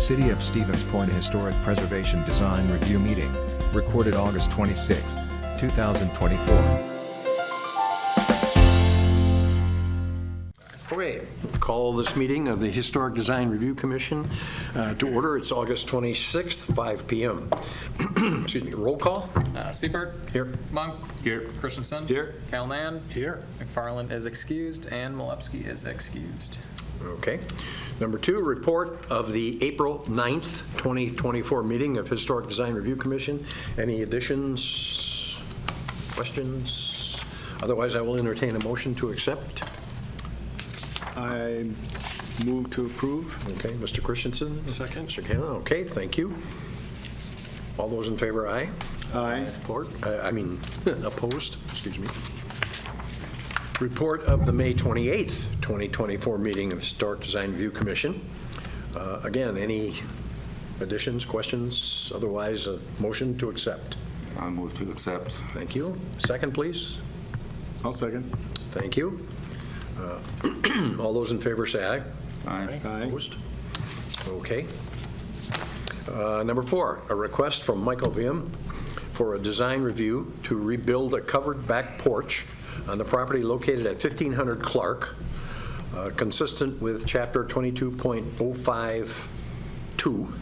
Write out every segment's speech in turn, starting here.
City of Stevens Point Historic Preservation Design Review Meeting, recorded August 26, 2024. Okay, call this meeting of the Historic Design Review Commission to order. It's August 26th, 5 p.m. Excuse me, roll call. Siebert. Here. Monk. Here. Christensen. Here. Calnan. Here. McFarland is excused, and Malewski is excused. Okay. Number 2, report of the April 9th, 2024 meeting of Historic Design Review Commission. Any additions, questions? Otherwise, I will entertain a motion to accept. I move to approve. Okay, Mr. Christensen. Second. Mr. Cannon, okay, thank you. All those in favor, aye. Aye. Opposed, excuse me. Report of the May 28th, 2024 meeting of Historic Design Review Commission. Again, any additions, questions? Otherwise, a motion to accept. I move to accept. Thank you. Second, please. I'll second. Thank you. All those in favor say aye. Aye. Aye. Opposed? Okay. Number 4, a request from Michael Viam for a design review to rebuild a covered back porch on the property located at 1500 Clark, consistent with Chapter 22.052.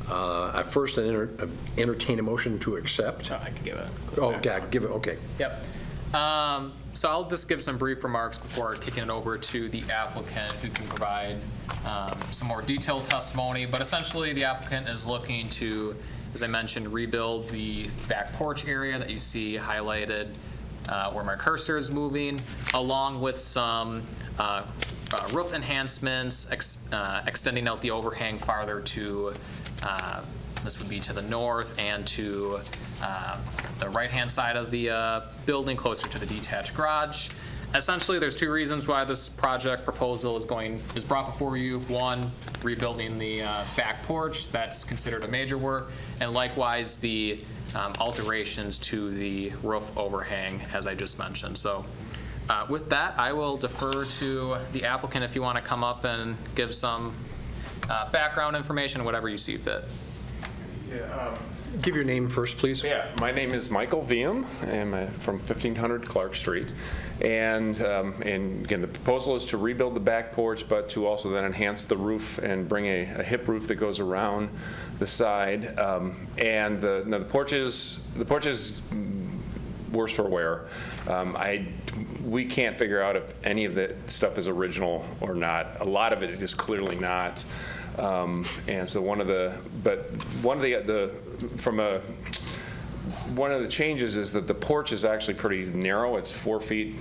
I first entertain a motion to accept. I could give it. Oh, yeah, give it, okay. Yep. So I'll just give some brief remarks before kicking it over to the applicant, who can provide some more detailed testimony. But essentially, the applicant is looking to, as I mentioned, rebuild the back porch area that you see highlighted where my cursor is moving, along with some roof enhancements, extending out the overhang farther to, this would be to the north and to the right-hand side of the building, closer to the detached garage. Essentially, there's 2 reasons why this project proposal is brought before you. 1, rebuilding the back porch, that's considered a major work, and likewise the alterations to the roof overhang, as I just mentioned. So with that, I will defer to the applicant if you want to come up and give some background information, whatever you see fit. Give your name first, please. Yeah, my name is Michael Viam. I'm from 1500 Clark Street. And again, the proposal is to rebuild the back porch, but to also then enhance the roof and bring a hip roof that goes around the side. And the porch is worse for wear. We can't figure out if any of the stuff is original or not. A lot of it is clearly not. And so one of the changes is that the porch is actually pretty narrow. It's 4 feet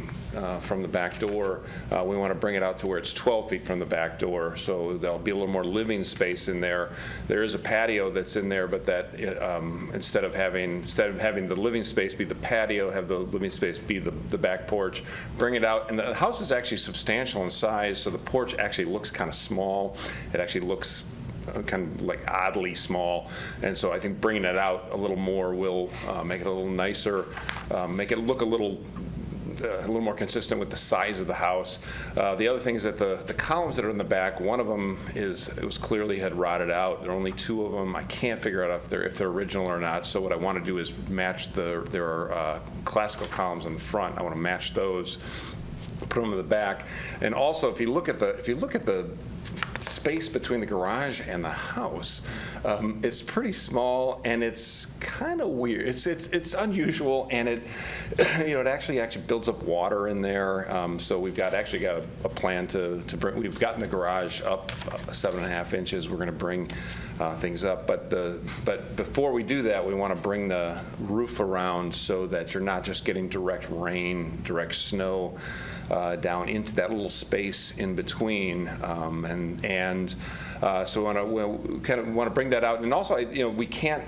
from the back door. We want to bring it out to where it's 12 feet from the back door, so there'll be a little more living space in there. There is a patio that's in there, but that instead of having the living space be the patio, have the living space be the back porch. Bring it out, and the house is actually substantial in size, so the porch actually looks kind of small. It actually looks kind of like oddly small, and so I think bringing it out a little more will make it a little nicer, make it look a little more consistent with the size of the house. The other thing is that the columns that are in the back, one of them clearly had rotted out. There are only 2 of them. I can't figure out if they're original or not. So what I want to do is match there are classical columns in the front. I want to match those, put them in the back, and also if you look at the space between the garage and the house, it's pretty small, and it's kind of weird. It's unusual, and it actually builds up water in there. So we've got a plan to bring. We've gotten the garage up 7.5 inches. We're going to bring things up, but before we do that, we want to bring the roof around so that you're not just getting direct rain, direct snow down into that little space in between, so we kind of want to bring that out. And also, we can't.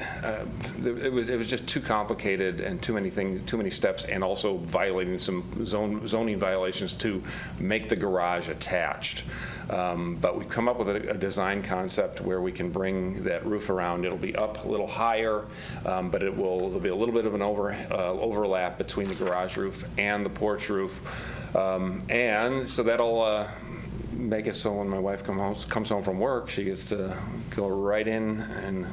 It was just too complicated and too many steps, and also violating some zoning violations to make the garage attached. But we've come up with a design concept where we can bring that roof around. It'll be up a little higher, but there'll be a little bit of an overlap between the garage roof and the porch roof, and so that'll make it so when my wife comes home from work, she gets to go right in and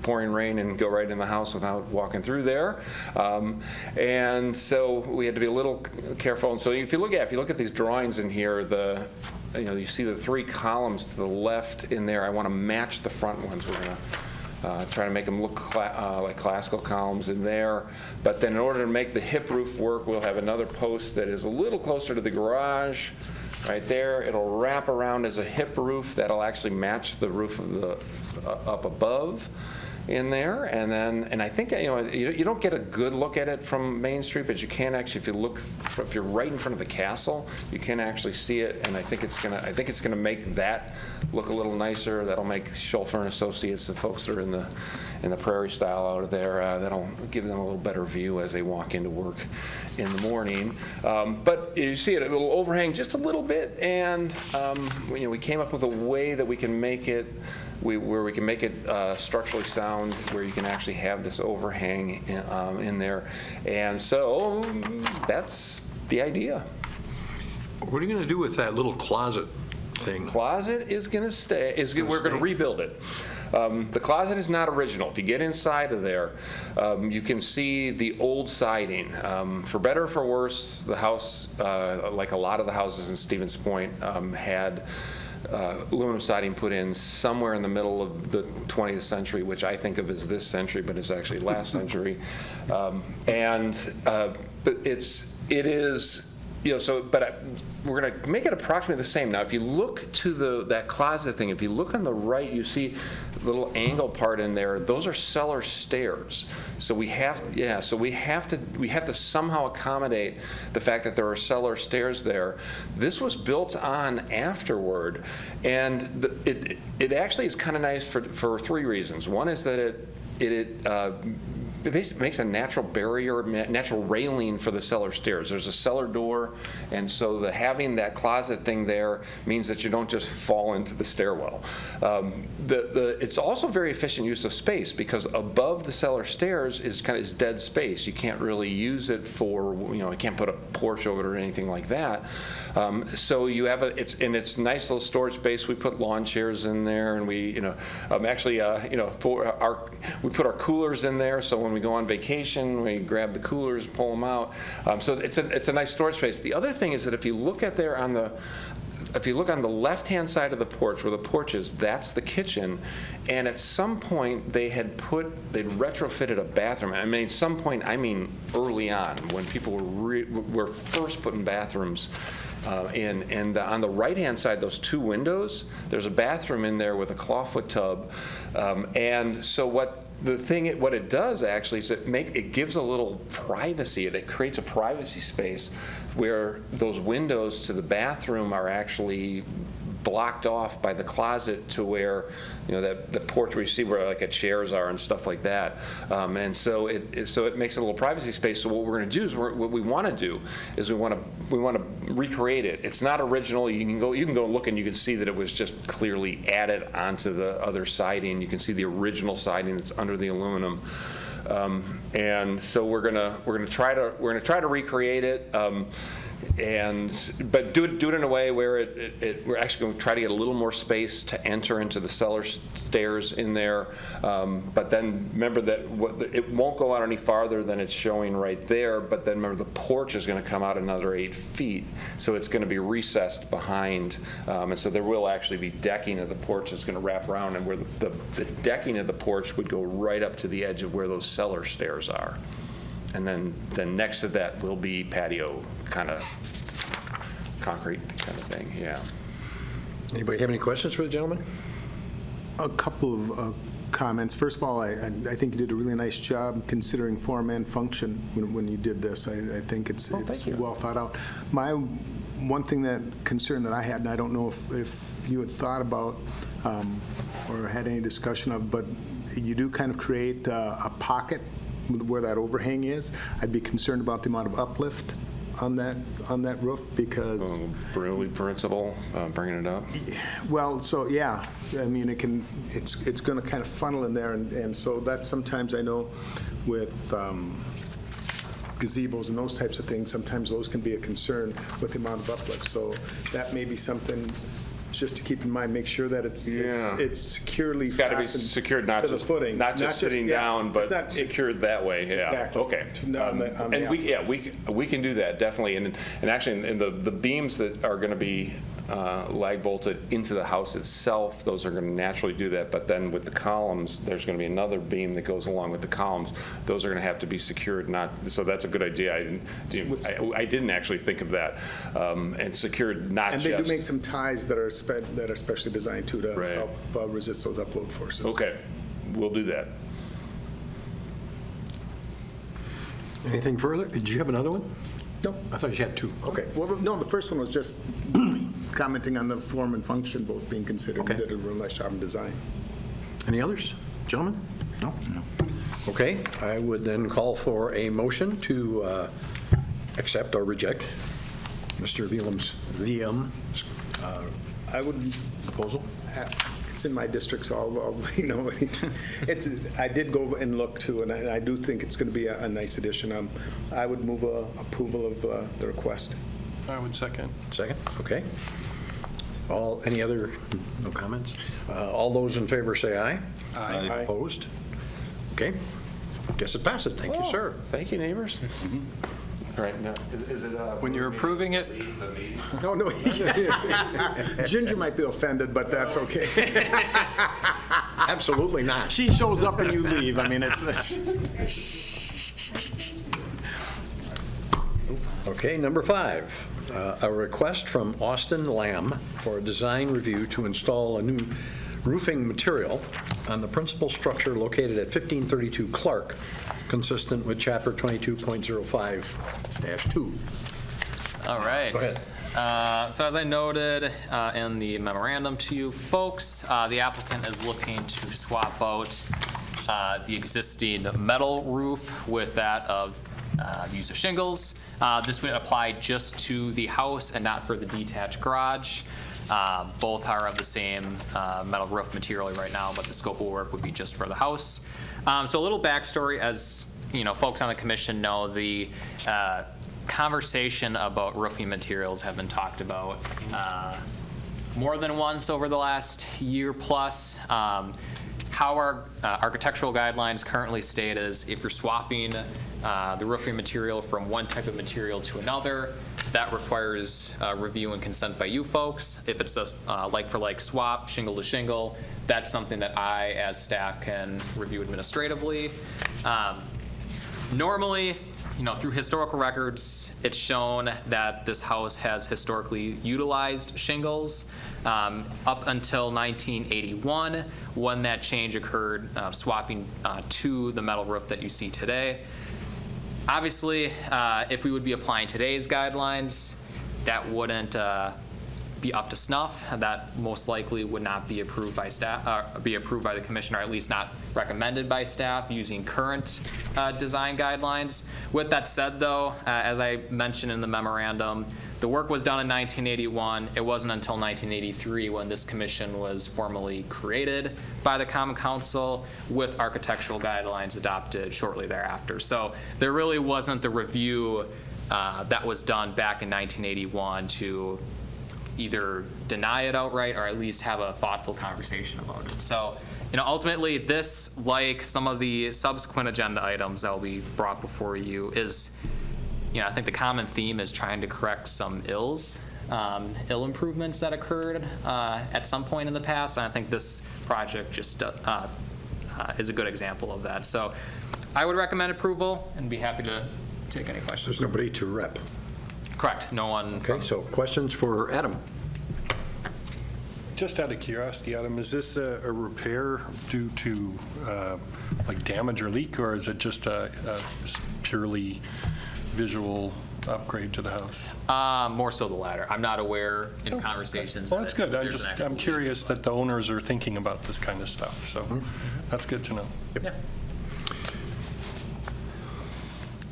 pouring rain and go right in the house without walking through there. And so we had to be a little careful. And so if you look at these drawings in here, you see the 3 columns to the left in there. I want to match the front ones. We're going to try to make them look like classical columns in there. But then in order to make the hip roof work, we'll have another post that is a little closer to the garage. Right there, it'll wrap around as a hip roof that'll actually match the roof of the up above in there. And I think, you don't get a good look at it from Main Street, but you can actually, if you're right in front of the castle, you can actually see it. And I think it's gonna make that look a little nicer. That'll make Schulfer and Associates, the folks that are in the Prairie Style out of there, that'll give them a little better view as they walk into work in the morning. But you see it will overhang just a little bit, and we came up with a way that we can make it where we can make it structurally sound, where you can actually have this overhang in there. And so that's the idea. What are you going to do with that little closet thing? Closet is going to stay. We're going to rebuild it. The closet is not original. If you get inside of there, you can see the old siding. For better or for worse, the house, like a lot of the houses in Stevens Point, had aluminum siding put in somewhere in the middle of the 20th century, which I think of as this century, but it's actually last century. But it is. We're going to make it approximately the same. Now, if you look to that closet thing, if you look on the right, you see the little angle part in there. Those are cellar stairs. So we have to somehow accommodate the fact that there are cellar stairs there. This was built on afterward, and it actually is kind of nice for 3 reasons. One is that it basically makes a natural barrier, natural railing for the cellar stairs. There's a cellar door, and so having that closet thing there means that you don't just fall into the stairwell. It's also very efficient use of space, because above the cellar stairs is dead space. You can't really use it for, you can't put a porch over it or anything like that. So you have it's nice little storage space. We put lawn chairs in there, and we put our coolers in there. So when we go on vacation, we grab the coolers, pull them out. So it's a nice storage space. The other thing is that if you look on the left-hand side of the porch, where the porch is, that's the kitchen. And at some point, they'd retrofitted a bathroom. I mean, at some point, I mean early on, when people were first putting bathrooms in. And on the right-hand side, those 2 windows, there's a bathroom in there with a clawfoot tub. And so what it does actually is it gives a little privacy. It creates a privacy space where those windows to the bathroom are actually blocked off by the closet to where, the porch where you see where chairs are and stuff like that. And so it makes it a little privacy space. So what we're going to do is what we want to do is we want to recreate it. It's not original. You can go look and you can see that it was just clearly added onto the other siding. You can see the original siding that's under the aluminum. And so we're gonna try to recreate it. But do it in a way where we're actually going to try to get a little more space to enter into the cellar stairs in there. But then remember that it won't go out any farther than it's showing right there. But then remember, the porch is going to come out another 8 feet, so it's going to be recessed behind. And so there will actually be decking of the porch that's going to wrap around, and where the decking of the porch would go right up to the edge of where those cellar stairs are. And then next to that will be patio, kind of concrete kind of thing, yeah. Anybody have any questions for the gentleman? A couple of comments. First of all, I think you did a really nice job considering four-man function when you did this. I think it's well thought out. My one concern that I had, and I don't know if you had thought about or had any discussion of, but you do kind of create a pocket where that overhang is. I'd be concerned about the amount of uplift on that roof, because really principle bringing it up. Well, so yeah, I mean it's going to kind of funnel in there, and so that sometimes I know with gazebos and those types of things, sometimes those can be a concern with the amount of uplift. So that may be something just to keep in mind, make sure that it's securely Got to be fastened secured, not to the just, footing. not just sitting yeah, down, it's but not- secured that way, yeah. Exactly. Okay. On the And we can do that, definitely. And actually, and the beams that are going to be lag bolted into the house itself, those are going to naturally do that. But then with the columns, there's going to be another beam that goes along with the columns. Those are going to have to be secured, so that's a good idea. I didn't actually think of that. And secured, not And just. they do make some ties that are specially designed to Right. help resist those upload forces. Okay, we'll do that. Anything further? Did you have another one? No. I thought you had two. Okay, well, no, the first one was just commenting on the form and function both being considered. Okay. You did a real nice job in design. Any others? Gentlemen? No? Okay, I would then call for a motion to accept or reject Mr. Viem's I would, proposal. it's in my district, so I did go and look too, and I do think it's going to be a nice addition. I would move approval of the request. I would second. Second, okay. Any other, no comments? All those in favor say aye. Aye. Opposed? Okay, guess it passes. Thank you, sir. Thank you, neighbors. All right, now, is it? When you're approving it, No, Ginger might be offended, but that's okay. Absolutely not. She shows up and you leave. I mean, it's Okay, number 5, a request from Austin Lamb for a design review to install a new roofing material on the principal structure located at 1532 Clark, consistent with Chapter 22.05-2. All right. Go ahead. So as I noted in the memorandum to you folks, the applicant is looking to swap out the existing metal roof with that of the use of shingles. This would apply just to the house and not for the detached garage. Both are of the same metal roof material right now, but the scope of work would be just for the house. So a little backstory, as you know, folks on the commission know, the conversation about roofing materials have been talked about more than once over the last year plus. How our architectural guidelines currently state is if you're swapping the roofing material from one type of material to another, that requires review and consent by you folks. If it's just like-for-like swap, shingle to shingle, that's something that I, as staff, can review administratively. Normally, you know, through historical records, it's shown that this house has historically utilized shingles up until 1981, when that change occurred, swapping to the metal roof that you see today. Obviously, if we would be applying today's guidelines, that wouldn't be up to snuff. That most likely would not be approved by staff, be approved by the commission, or at least not recommended by staff using current design guidelines. With that said, though, as I mentioned in the memorandum, the work was done in 1981. It wasn't until 1983 when this commission was formally created by the Common Council, with architectural guidelines adopted shortly thereafter. So there really wasn't the review that was done back in 1981 to either deny it outright or at least have a thoughtful conversation about it. So, you know, ultimately this, like some of the subsequent agenda items that will be brought before you, is, you know, I think the common theme is trying to correct some ill improvements that occurred at some point in the past. And I think this project just is a good example of that. So I would recommend approval and be happy to take any questions. There's nobody to rep. Correct, no one. Okay, so questions for Adam? just out of curiosity, Adam, is this a repair due to like damage or leak, or is it just a purely visual upgrade to the house? More so the latter. I'm not aware in conversations. Well, that's good. there's an actual I'm leak, curious but- that the owners are thinking about this kind of stuff, so that's good to know. Yeah.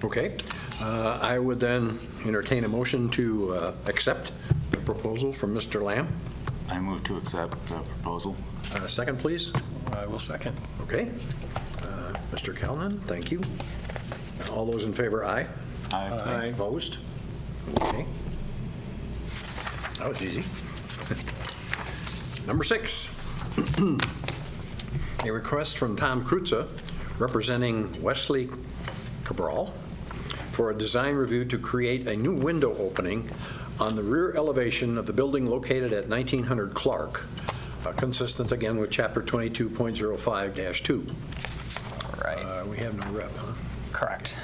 Okay. I would then entertain a motion to accept the proposal from Mr. Lamb. I move to accept the proposal. Second, please. I will second. Okay. Mr. Calnan, thank you. All those in favor, aye. Aye. Opposed? Okay. That was easy. Number 6, a request from Tom Krutza, representing Wesley Cabral, for a design review to create a new window opening on the rear elevation of the building located at 1900 Clark, consistent again with Chapter 22.05-2. Right. We have no rep, huh? Correct.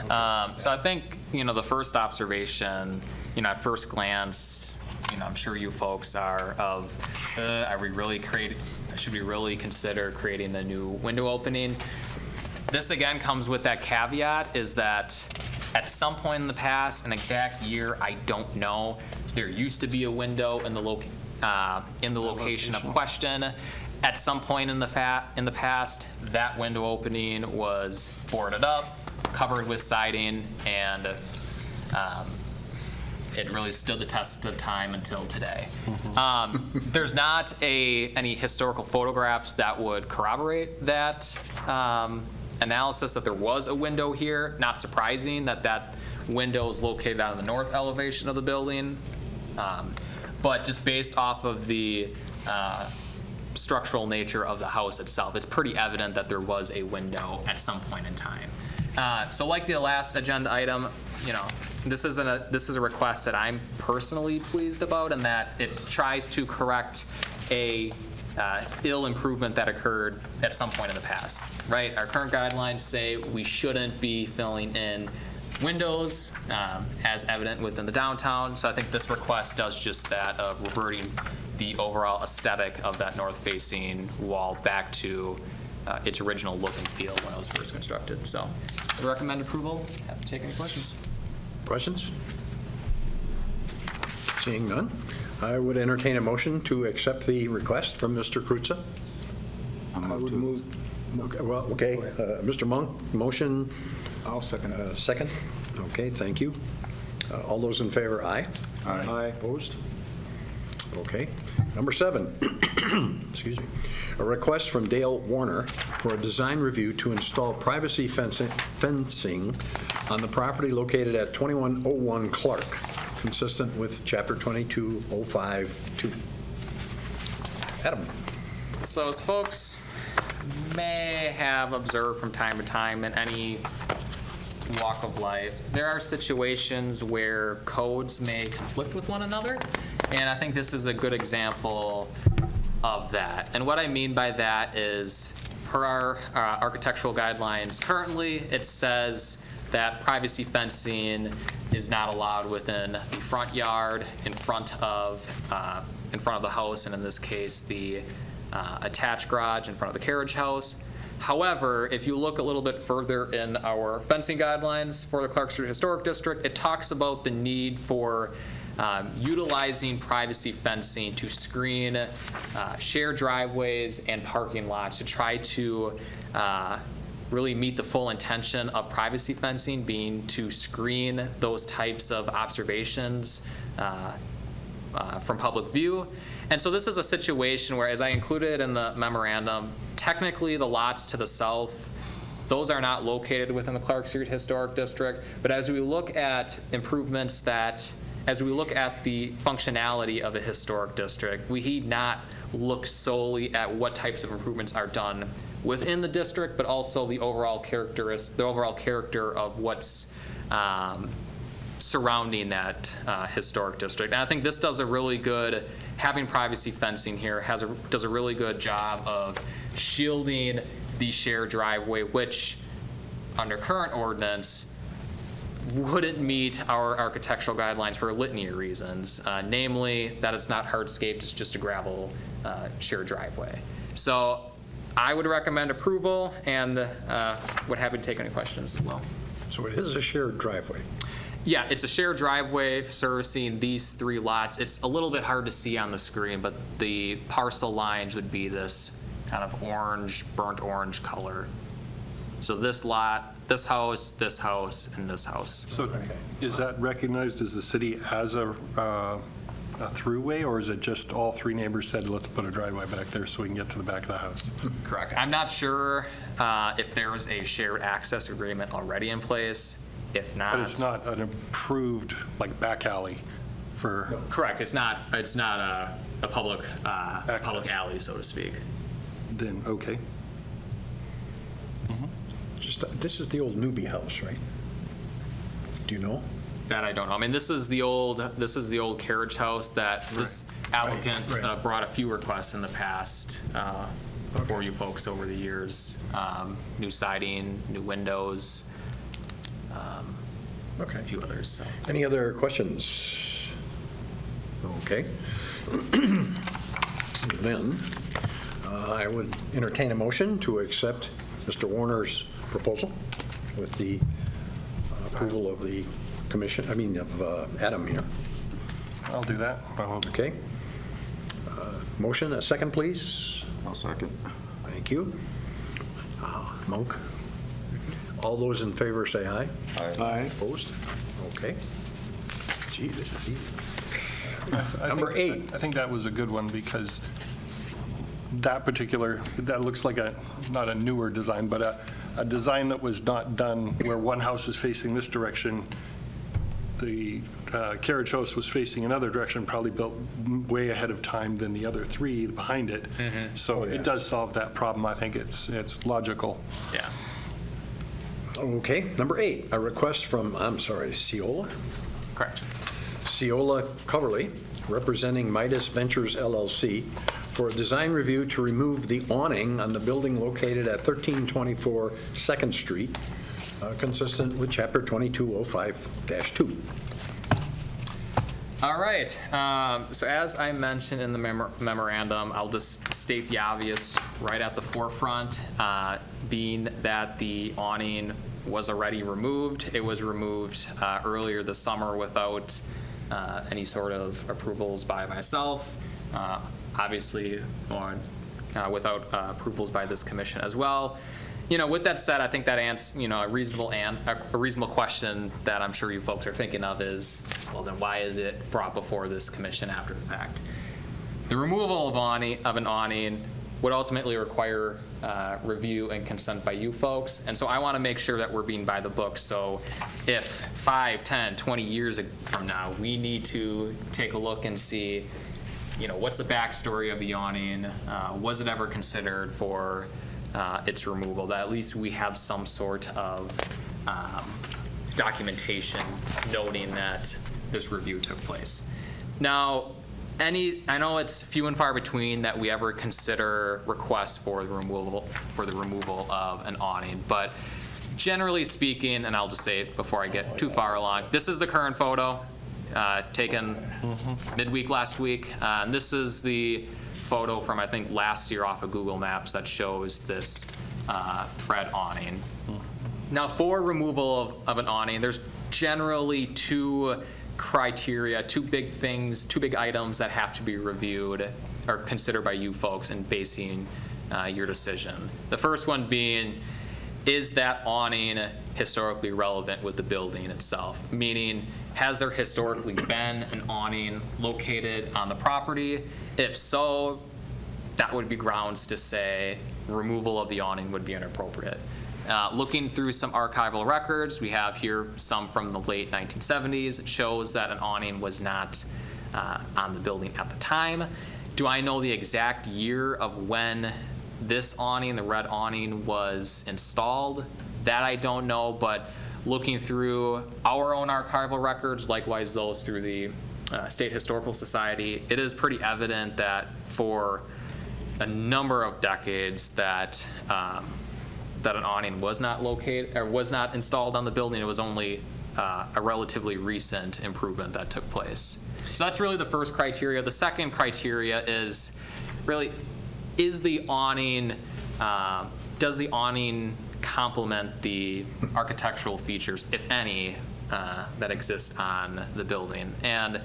So I think, the first observation, at first glance, I'm sure you folks are of, should we really consider creating a new window opening? This again comes with that caveat, is that at some point in the past, an exact year, I don't know, there used to be a window in the location of question. At some point in the past, that window opening was boarded up, covered with siding, and it really stood the test of time until today. There's not any historical photographs that would corroborate that analysis that there was a window here. Not surprising that window is located on the north elevation of the building. But just based off of the structural nature of the house itself, it's pretty evident that there was a window at some point in time. So like the last agenda item, this is a request that I'm personally pleased about, and that it tries to correct a ill improvement that occurred at some point in the past, right? Our current guidelines say we shouldn't be filling in windows as evident within the downtown. So I think this request does just that, of reverting the overall aesthetic of that north-facing wall back to its original look and feel when it was first constructed. So I recommend approval. Happy to take any questions. Questions? Seeing none, I would entertain a motion to accept the request from Mr. Krutza. I'll I move would to move. Okay, Mr. Monk, motion, I'll second it. second. Okay, thank you. All those in favor, aye. Aye. Opposed? Okay. Number 7, excuse me, a request from Dale Warner for a design review to install privacy fencing on the property located at 2101 Clark, consistent with Chapter 2205-2. Adam. So as folks may have observed from time to time in any walk of life, there are situations where codes may conflict with one another, and I think this is a good example of that. And what I mean by that is, per our architectural guidelines currently, it says that privacy fencing is not allowed within the front yard, in front of the house, and in this case, the attached garage in front of the carriage house. However, if you look a little bit further in our fencing guidelines for the Clark Street Historic District, it talks about the need for utilizing privacy fencing to screen shared driveways and parking lots, to try to really meet the full intention of privacy fencing, being to screen those types of observations from public view. And so this is a situation where, as I included in the memorandum, technically the lots to the south, those are not located within the Clark Street Historic District. But as we look at improvements as we look at the functionality of a historic district, we need not look solely at what types of improvements are done within the district, but also the overall character of what's surrounding that historic district. And I think this does a really good, having privacy fencing here does a really good job of shielding the shared driveway, which under current ordinance wouldn't meet our architectural guidelines for a litany of reasons, namely that it's not hardscaped, it's just a gravel shared driveway. So I would recommend approval, and would happy to take any questions as well. So it is a shared driveway. Yeah, it's a shared driveway servicing these 3 lots. It's a little bit hard to see on the screen, but the parcel lines would be this kind of orange, burnt orange color. So this lot, this house, and this house. So is that recognized as the city as a throughway, or is it just all 3 neighbors said, let's put a driveway back there so we can get to the back of the house? Correct. I'm not sure if there was a shared access agreement already in place. If not. But it's not an approved, like, back alley for, Correct. It's not a public alley, so to speak. Then, okay. This is the old Newbie house, right? Do you know? That I don't know. I mean, this is the old carriage house that this applicant right. brought a few requests in the past for you folks over the years. New siding, new windows, Okay. a few others. So. Any other questions? Okay. Then, I would entertain a motion to accept Mr. Warner's proposal with the approval of the commission, of Adam here. I'll do that. Okay. Motion, a second, please. I'll second. Thank you. Monk? All those in favor say aye. Aye. Opposed? Okay. Gee, this is easy. I Number think- 8. I think that was a good one because that looks like not a newer design, but a design that was not done where one house is facing this direction, the carriage house was facing another direction, probably built way ahead of time than the other three behind it. So it does solve that problem. I think it's logical. Yeah. Okay. Number 8, a request from, Ciola? Correct. Ciola Coverly, representing Midas Ventures LLC, for a design review to remove the awning on the building located at 1324 2nd Street, consistent with Chapter 2205-2. All right. So as I mentioned in the memorandum, I'll just state the obvious right at the forefront, being that the awning was already removed. It was removed earlier this summer without any sort of approvals by myself, obviously, without approvals by this commission as well. With that said, I think that answers, a reasonable question that I'm sure you folks are thinking of is, well, then why is it brought before this commission after the fact? The removal of an awning would ultimately require review and consent by you folks, and so I want to make sure that we're being by the book. So if 5, 10, 20 years from now, we need to take a look and see, what's the backstory of the awning? Was it ever considered for its removal, that at least we have some sort of documentation noting that this review took place. Now, I know it's few and far between that we ever consider requests for the removal of an awning, but generally speaking, and I'll just say it before I get too far along, this is the current photo taken midweek last week. And this is the photo from, I think, last year off of Google Maps that shows this red awning. Now, for removal of an awning, there's generally two criteria, two big items that have to be reviewed or considered by you folks in basing your decision. The first one being, is that awning historically relevant with the building itself? Meaning, has there historically been an awning located on the property? If so, that would be grounds to say removal of the awning would be inappropriate. Looking through some archival records, we have here some from the late 1970s. It shows that an awning was not on the building at the time. Do I know the exact year of when this awning, the red awning, was installed? That I don't know, but looking through our own archival records, likewise those through the State Historical Society, it is pretty evident that for a number of decades that an awning was not located or was not installed on the building. It was only a relatively recent improvement that took place. So that's really the first criteria. The second criteria is really, is the awning, does the awning complement the architectural features, if any, that exist on the building? And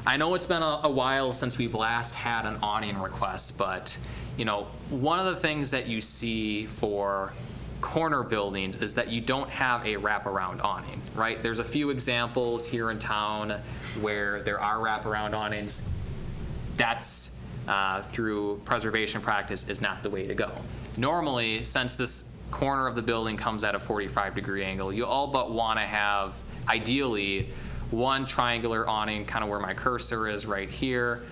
I know it's been a while since we've last had an awning request, but one of the things that you see for corner buildings is that you don't have a wraparound awning, right? There's a few examples here in town where there are wraparound awnings. That's through preservation practice is not the way to go. Normally, since this corner of the building comes at a 45-degree angle, you all but want to have, ideally, one triangular awning, kind of where my cursor is right here,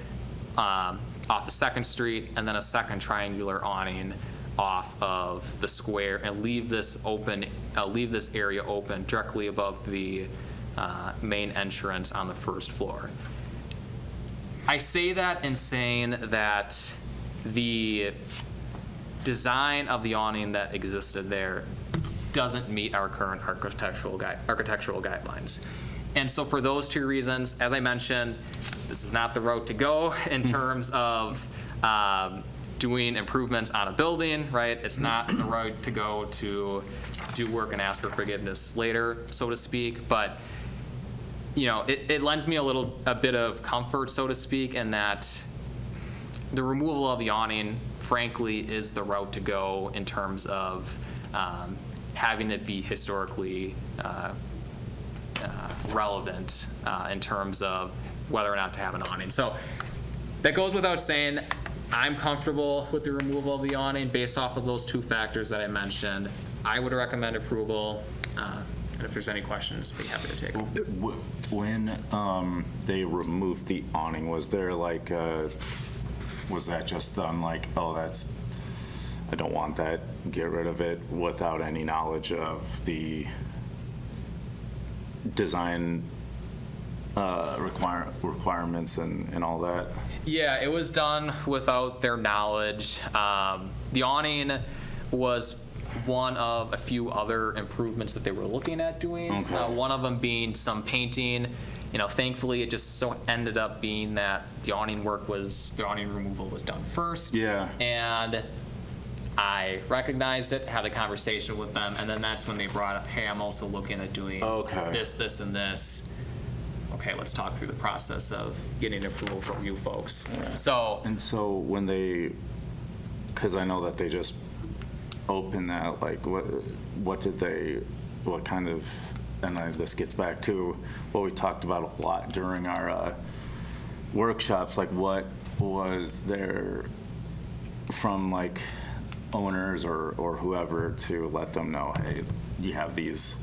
off of 2nd Street, and then a second triangular awning off of the square, and leave this area open directly above the main entrance on the 1st floor. I say that in saying that the design of the awning that existed there doesn't meet our current architectural guidelines. And so for those two reasons, as I mentioned, this is not the route to go in terms of doing improvements on a building, right? It's not the route to go to do work and ask for forgiveness later, so to speak. But, you know, it lends me a bit of comfort, so to speak, in that the removal of the awning, frankly, is the route to go in terms of having it be historically relevant in terms of whether or not to have an awning. So that goes without saying. I'm comfortable with the removal of the awning based off of those two factors that I mentioned. I would recommend approval, and if there's any questions, I'd be happy to take them. When they removed the awning, was there like, was that just done like, oh, I don't want that, get rid of it, without any knowledge of the design requirements and all that? Yeah, it was done without their knowledge. The awning was one of a few other improvements that they were looking at doing. Okay. One of them being some painting. You know, thankfully, it just so ended up being that the awning removal was done first. Yeah. And I recognized it, had a conversation with them, and then that's when they brought up, hey, I'm also looking at doing this, and this. Okay, let's talk through the process of getting approval from you folks. Yeah. So when because I know that they just opened that, like, what kind of, and this gets back to what we talked about a lot during our workshops, like what was there from like owners or whoever to let them know, hey, you have these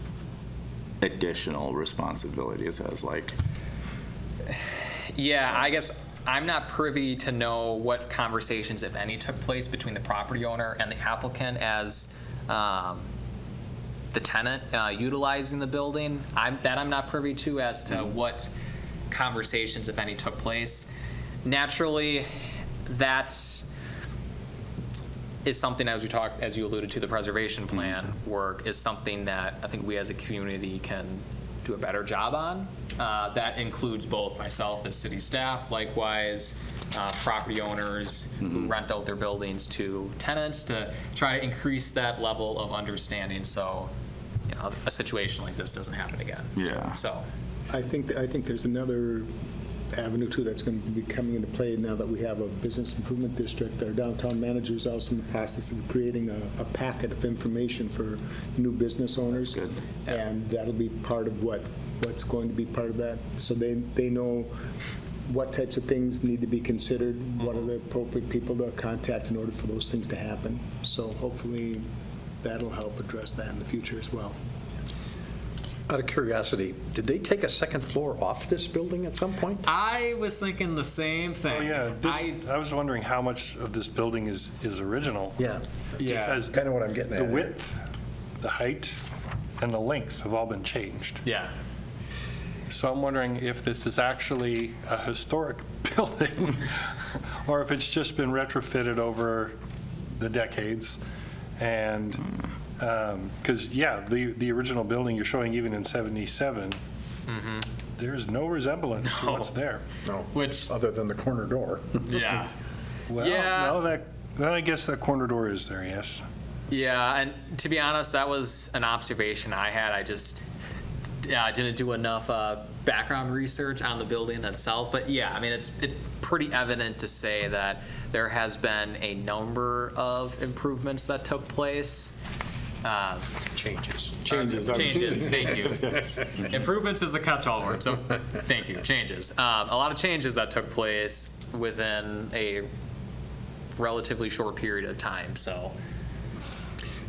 additional responsibilities as like. yeah, I guess I'm not privy to know what conversations, if any, took place between the property owner and the applicant as the tenant utilizing the building. I'm not privy to as to what conversations, if any, took place. Naturally, that is something, as you alluded to, the preservation plan work is something that I think we as a community can do a better job on. That includes both myself as city staff, likewise property owners who rent out their buildings to tenants, to try to increase that level of understanding so a situation like this doesn't happen again. Yeah. So I think there's another avenue too that's going to be coming into play now that we have a business improvement district. Our downtown manager is also in the process of creating a packet of information for new business owners. That's good. And that'll be part of what's going to be part of that. So they know what types of things need to be considered, what are the appropriate people to contact in order for those things to happen. So hopefully that'll help address that in the future as well. Out of curiosity, did they take a second floor off this building at some point? I was thinking the same thing. Oh, yeah, I was wondering how much of this building is original. Yeah. Because Kind of what I'm getting at. the width, the height, and the length have all been changed. Yeah. So I'm wondering if this is actually a historic building or if it's just been retrofitted over the decades. And because, the original building you're showing even in 77, there's no resemblance to what's there. No, Which- other than the corner door. Yeah. Well, Yeah. no, I guess that corner door is there, yes. Yeah, and to be honest, that was an observation I had. I just didn't do enough background research on the building itself. But yeah, I mean, it's pretty evident to say that there has been a number of improvements that took place. Changes. Changes. Thank you. Improvements is a catch-all word, so thank you. Changes. A lot of changes that took place within a relatively short period of time, so.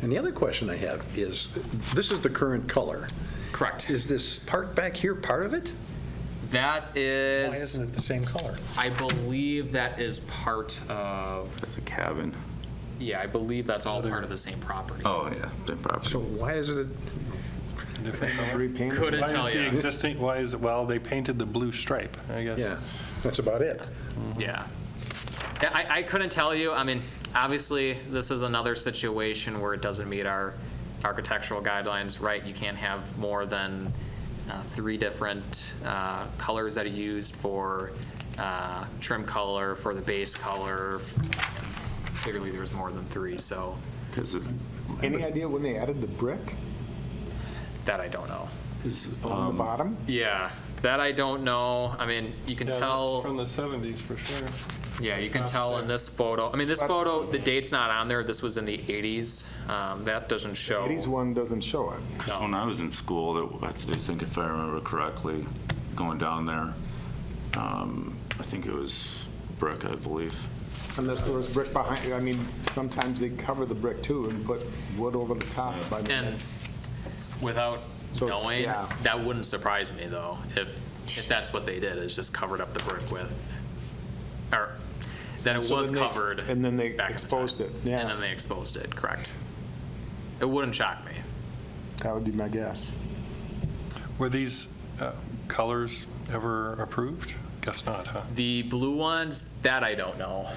And the other question I have is, this is the current color. Correct. Is this part back here part of it? That Why is, isn't it the same color? I believe that is part of, That's a cabin. yeah, I believe that's all part of the same property. Oh, yeah, the property. So why is it, Repainted? Couldn't Why tell is the you. existing, why is it, well, they painted the blue stripe, I guess. yeah, that's about it. Yeah. Yeah, I couldn't tell you. I mean, obviously, this is another situation where it doesn't meet our architectural guidelines, right? You can't have more than 3 different colors that are used for trim color, for the base color. And clearly, there's more than 3, so Because Any idea when they added the brick that I don't know. on the bottom? Yeah, that I don't know. I mean, you can Yeah, tell. that's from the 70s for sure. Yeah, you can tell in this photo. I mean, this photo, the date's not on there. This was in the 80s. That doesn't show. 80s one doesn't show it. when I was in school, I think if I remember correctly, going down there, I think it was brick, I believe. Unless there was brick behind, I mean, sometimes they cover the brick too and put wood over the top. I mean, And without So it's- knowing, yeah. that wouldn't surprise me though, if that's what they did, is just covered up the brick with, or that it So was then they covered. and then they back in the exposed time. it, yeah. And then they exposed it, correct. It wouldn't shock me. That would be my guess. Were these colors ever approved? Guess not, huh? The blue ones, that I don't know.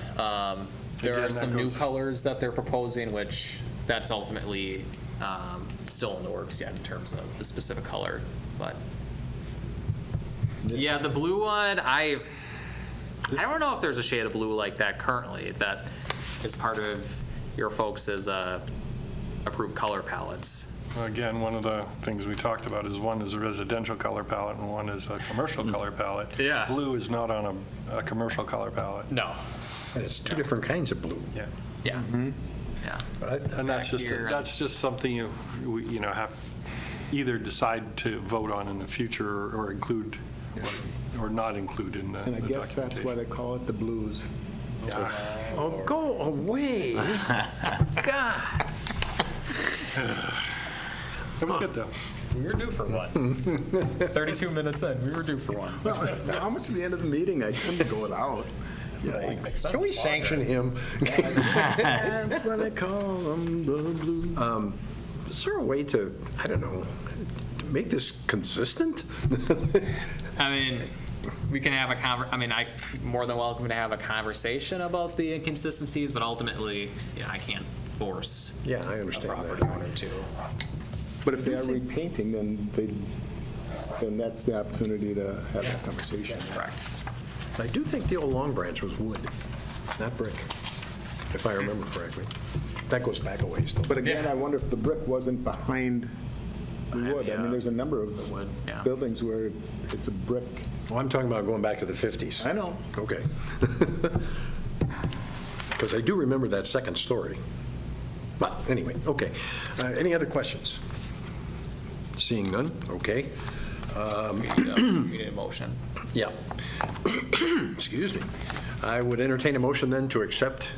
There Again, are that some new goes- colors that they're proposing, which that's ultimately still in the works yet in terms of the specific color, but. Yeah, the blue one, I don't know if there's a shade of blue like that currently that is part of your folks' approved color palettes. Again, one of the things we talked about is one is a residential color palette and one is a commercial color palette. Yeah. Blue is not on a commercial color palette. No. And it's 2 different kinds of blue. Yeah. Yeah. Yeah. But I- And that's Back just, here, that's just something you know, have either decide to vote on in the future or include, or not include in the And I guess that's why documentation. they call it the blues. Oh, go away. God. It was good, though. We were due for one. 32 minutes in, we were due for one. Well, almost to the end of the meeting, I couldn't go it out. Can we sanction him? That's what I call them, the blue. Is there a way to, I don't know, to make this consistent? I mean, we can have I'm more than welcome to have a conversation about the inconsistencies, but ultimately, I can't force Yeah, I a understand property that. owner to. But if they are repainting, then that's the opportunity to have that conversation. Correct. I do think the old Long Branch was wood, not brick, if I remember correctly. That goes back a ways, though. But again, Yeah. I wonder if the brick wasn't behind the wood. I mean, there's a number of wood, yeah. buildings where it's a brick. Well, I'm talking about going back to the 50s. I know. Okay. Because I do remember that second story. But anyway, okay. Any other questions? Seeing none, okay. We need a motion. Yeah. Excuse me. I would entertain a motion then to accept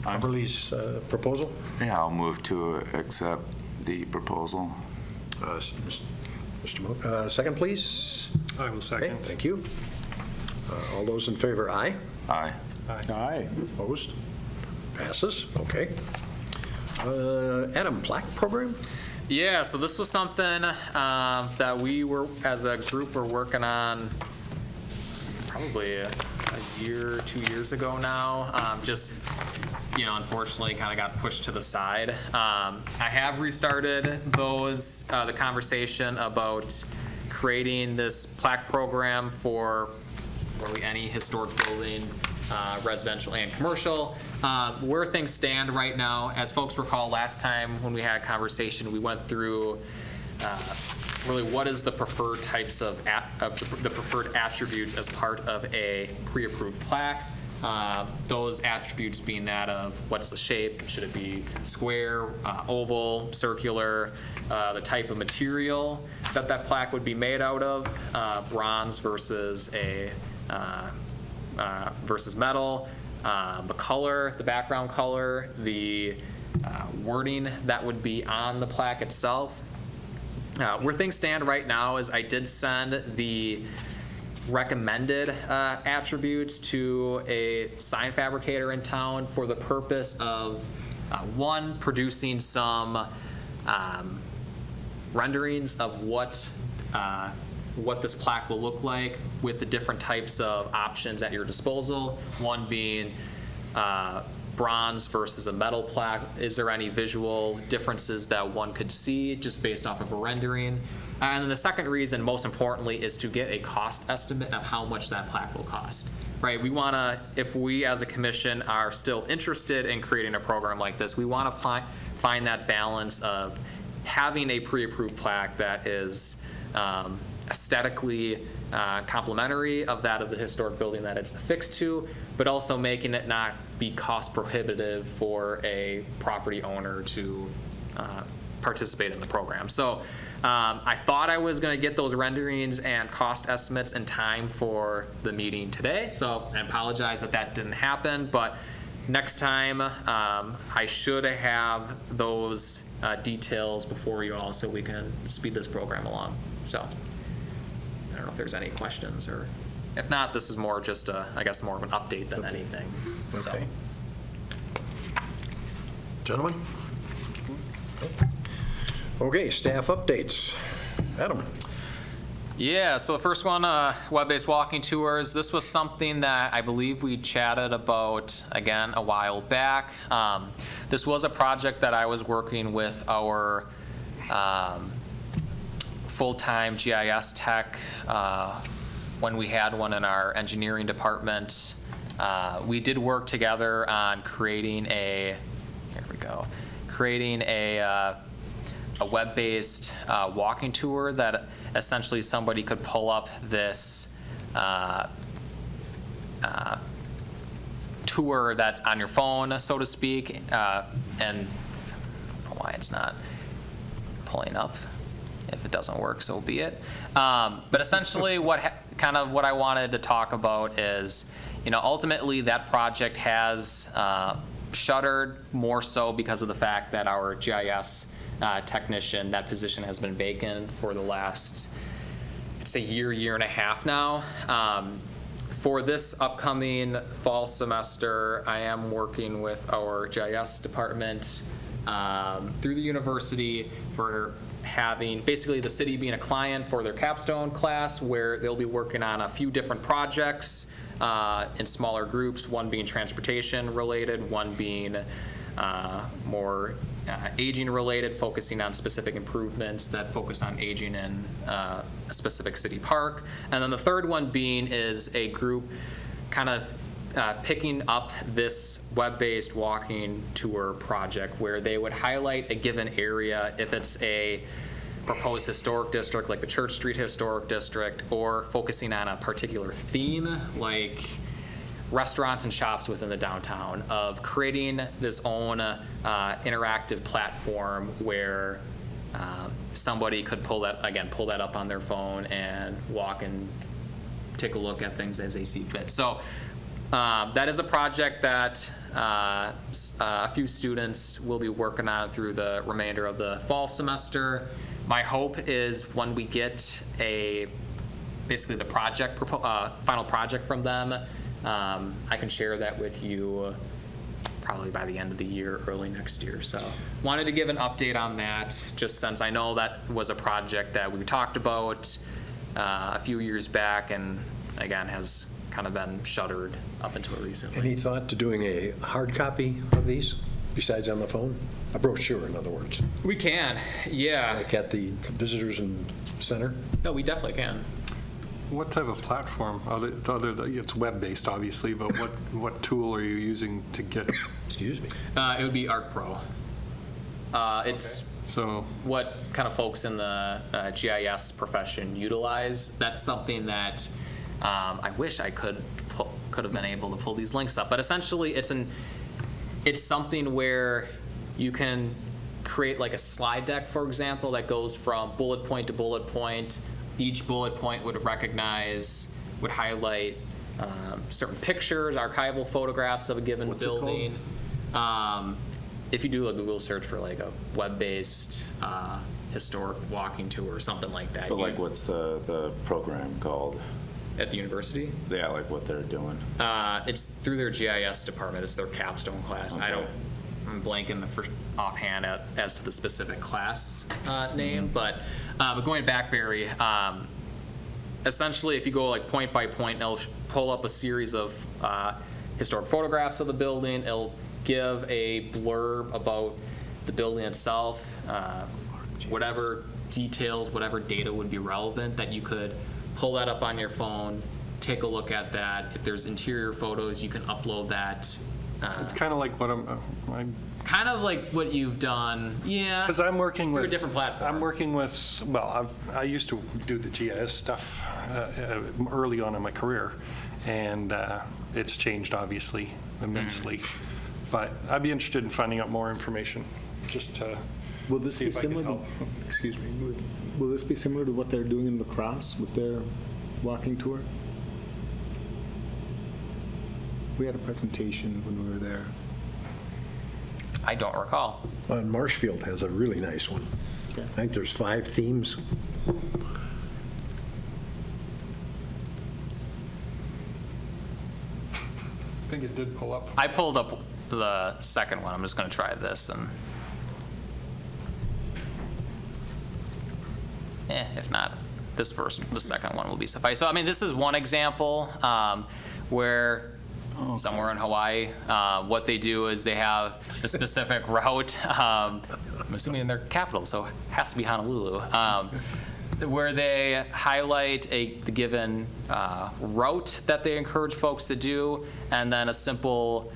Kimberly's proposal. Yeah, I'll move to accept the proposal. Mr. Mo, second, please. I will Okay, second. thank you. All those in favor, aye. Aye. Aye. Opposed? Passes, okay. Adam, plaque program? Yeah, so this was something that we were, as a group, were working on probably a year, 2 years ago now. Just, unfortunately, kind of got pushed to the side. I have restarted the conversation about creating this plaque program for really any historic building, residential and commercial. Where things stand right now, as folks recall, last time when we had a conversation, we went through really what is the preferred types of the preferred attributes as part of a pre-approved plaque. Those attributes being that of what's the shape, should it be square, oval, circular, the type of material that plaque would be made out of, bronze versus versus metal, the color, the background color, the wording that would be on the plaque itself. Where things stand right now is I did send the recommended attributes to a sign fabricator in town for the purpose of, one, producing some renderings of what this plaque will look like with the different types of options at your disposal, one being bronze versus a metal plaque. Is there any visual differences that one could see just based off of a rendering? And then the second reason, most importantly, is to get a cost estimate of how much that plaque will cost. Right? We want to, if we as a commission are still interested in creating a program like this, we want to find that balance of having a pre-approved plaque that is aesthetically complementary of that of the historic building that it's affixed to, but also making it not be cost prohibitive for a property owner to participate in the program. So I thought I was going to get those renderings and cost estimates in time for the meeting today, so I apologize that didn't happen, but next time I should have those details before you all so we can speed this program along. So I don't know if there's any questions, or if not, this is more just I guess more of an update than anything. So. Okay. Gentlemen? Okay, staff updates. Adam? Yeah, so the first one, web-based walking tours. This was something that I believe we chatted about, again, a while back. This was a project that I was working with our full-time GIS tech when we had one in our engineering department. We did work together on creating a web-based walking tour that essentially somebody could pull up this tour that's on your phone, so to speak, and I don't know why it's not pulling up. If it doesn't work, so be it. But essentially, what I wanted to talk about is, ultimately that project has shuttered more so because of the fact that our GIS technician, that position has been vacant for the last, it's a year and a half now. For this upcoming fall semester, I am working with our GIS department through the university for having basically the city being a client for their capstone class, where they'll be working on a few different projects in smaller groups, one being transportation related, one being more aging related, focusing on specific improvements that focus on aging in a specific city park. And then the third one being is a group kind of picking up this web-based walking tour project where they would highlight a given area, if it's a proposed historic district like the Church Street Historic District, or focusing on a particular theme like restaurants and shops within the downtown, of creating this own interactive platform where somebody could pull that up on their phone and walk and take a look at things as they see fit. So that is a project that a few students will be working on through the remainder of the fall semester. My hope is when we get basically the project final project from them, I can share that with you probably by the end of the year, early next year. So wanted to give an update on that, just since I know that was a project that we talked about a few years back, and again has kind of been shuttered up until recently. Any thought to doing a hard copy of these, besides on the phone? A brochure, in other words, We can, yeah. like at the visitors and center? No, we definitely can. What type of platform, it's web-based, obviously, but what tool are you using to get it? Excuse me. It would be ArcPro. It's So, what kind of folks in the GIS profession utilize. That's something that I wish I could have been able to pull these links up. But essentially, it's something where you can create like a slide deck, for example, that goes from bullet point to bullet point. Each bullet point would highlight certain pictures, archival photographs of a given building. If you do a Google search for like a web-based historic walking tour or something like that. But like, what's the program called? At the university? Yeah, like what they're doing. It's through their GIS department. It's their capstone class. Okay. I'm blanking the first offhand as to the specific class name, but going back, Barry, essentially if you go like point by point, it'll pull up a series of historic photographs of the building. It'll give a blurb about the building itself, whatever details, whatever data would be relevant that you could pull that up on your phone, take a look at that. If there's interior photos, you can upload that. It's kind of like what Kind of like what you've done, yeah. because I'm working Through with. a different platform. I'm working with, well, I used to do the GIS stuff early on in my career, and it's changed obviously immensely. But I'd be interested in finding out more information, just to Will this see be if I can similar to, help. excuse me, will this be similar to what they're doing in La Crosse with their walking tour? We had a presentation when we were there. I don't recall. Marshfield has a really nice one. Okay. I think there's 5 themes. I think it did pull up. I pulled up the second one. I'm just going to try this and. If not, the second one will be suffice. So, I mean, this is one example where somewhere in Hawaii, what they do is they have a specific route. I'm assuming in their capital, so it has to be Honolulu, where they highlight the given route that they encourage folks to do, and then a simple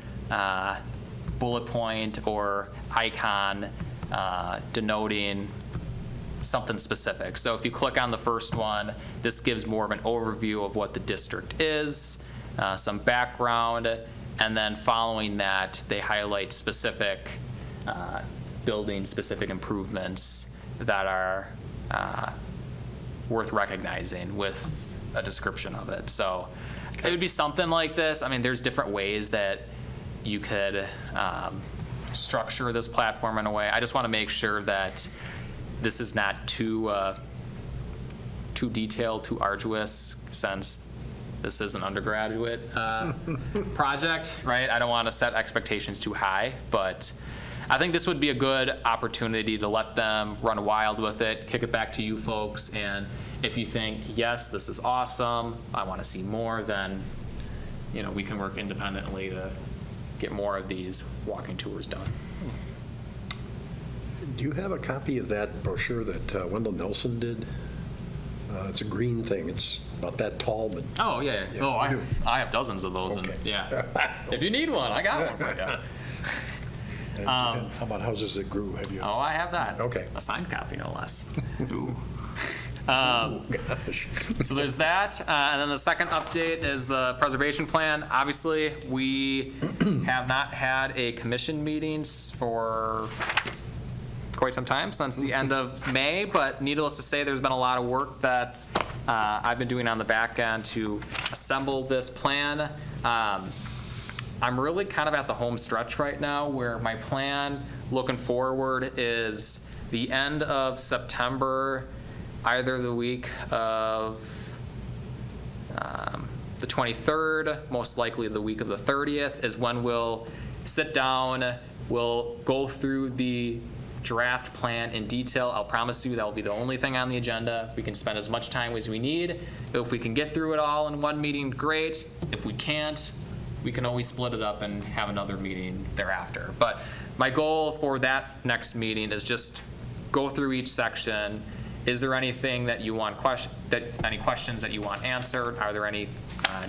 bullet point or icon denoting something specific. So if you click on the first one, this gives more of an overview of what the district is, some background, and then following that, they highlight specific building-specific improvements that are worth recognizing with a description of it. So it would be something like this. I mean, there's different ways that you could structure this platform in a way. I just want to make sure that this is not too detailed, too arduous, since this is an undergraduate project, right? I don't want to set expectations too high, but I think this would be a good opportunity to let them run wild with it, kick it back to you folks, and if you think, yes, this is awesome, I want to see more, then we can work independently to get more of these walking tours done. Do you have a copy of that brochure that Wendell Nelson did? It's a green thing. It's about that tall, but Oh, yeah. Yeah, Oh, you do. I have dozens of those. Okay. And, yeah. If you need one, I got one for you. and how about Houses That Grew? Have you? Oh, I have that. Okay. A signed copy, no less. Oh, gosh. So there's that. And then the second update is the preservation plan. Obviously, we have not had a commission meetings for quite some time, since the end of May, but needless to say, there's been a lot of work that I've been doing on the back end to assemble this plan. I'm really kind of at the home stretch right now, where my plan looking forward is the end of September, either the week of the 23rd, most likely the week of the 30th, is when we'll sit down, we'll go through the draft plan in detail. I'll promise you that will be the only thing on the agenda. We can spend as much time as we need. If we can get through it all in one meeting, great. If we can't, we can always split it up and have another meeting thereafter. But my goal for that next meeting is just go through each section. Is there anything that you want any questions that you want answered? Are there any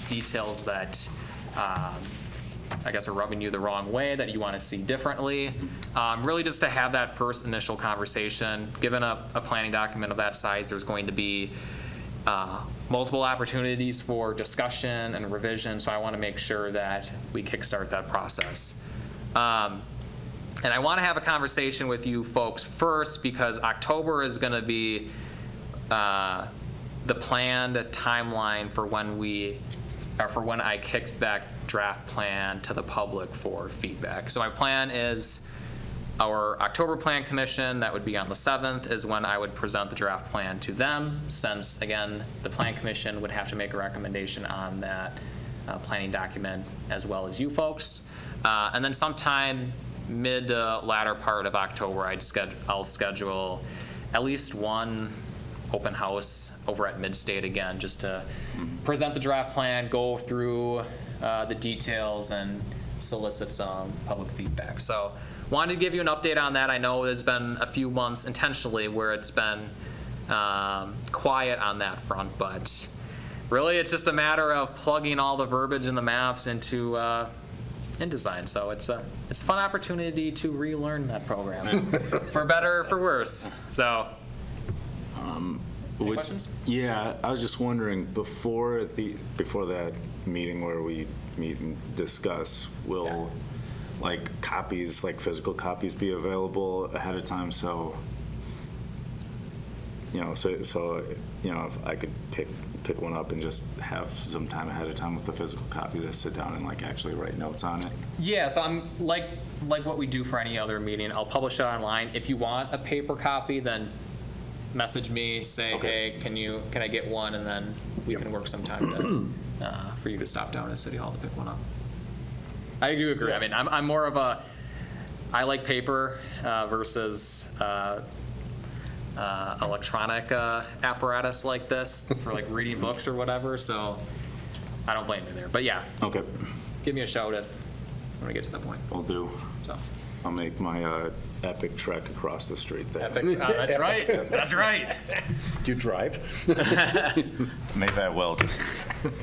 details that I guess are rubbing you the wrong way that you want to see differently? Really just to have that first initial conversation. Given a planning document of that size, there's going to be multiple opportunities for discussion and revision, so I want to make sure that we kickstart that process. And I want to have a conversation with you folks first, because October is going to be the planned timeline for when I kicked that draft plan to the public for feedback. So my plan is Our October Plan Commission, that would be on the 7th, is when I would present the draft plan to them, since, again, the Plan Commission would have to make a recommendation on that planning document as well as you folks. And then sometime mid to latter part of October, I'll schedule at least one open house over at Midstate again, just to present the draft plan, go through the details, and solicit some public feedback. So wanted to give you an update on that. I know there's been a few months intentionally where it's been quiet on that front, but really it's just a matter of plugging all the verbiage and the maps into InDesign. So it's a fun opportunity to relearn that program, for better or for worse. So, any questions? Yeah, I was just wondering, before that meeting where we meet and discuss, will like copies, like physical copies, be available ahead of time? So, if I could pick one up and just have some time ahead of time with the physical copy to sit down and like actually write notes on it. Yeah, so I'm like what we do for any other meeting. I'll publish it online. If you want a paper copy, then message me, say, Okay. hey, can I get one, and then we can work some time for you to stop down at City Hall to pick one up. I do agree. I mean, I'm more of I like paper versus electronic apparatus like this for like reading books or whatever. So I don't blame you there. But yeah, Okay, give me a shout if when we get to that point. will do. So. I'll make my epic trek across the street there. Epic. That's right. That's right. Do you drive? Maybe I will just.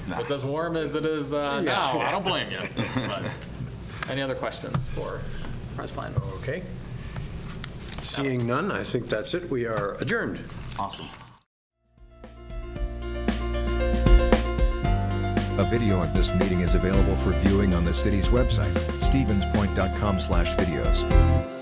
It's as warm as it is now. I don't blame you. But any other questions for Press Plan? Okay. Seeing none, I think that's it. We are adjourned. Awesome. A video of this meeting is available for viewing on the city's website, stevenspoint.com/videos.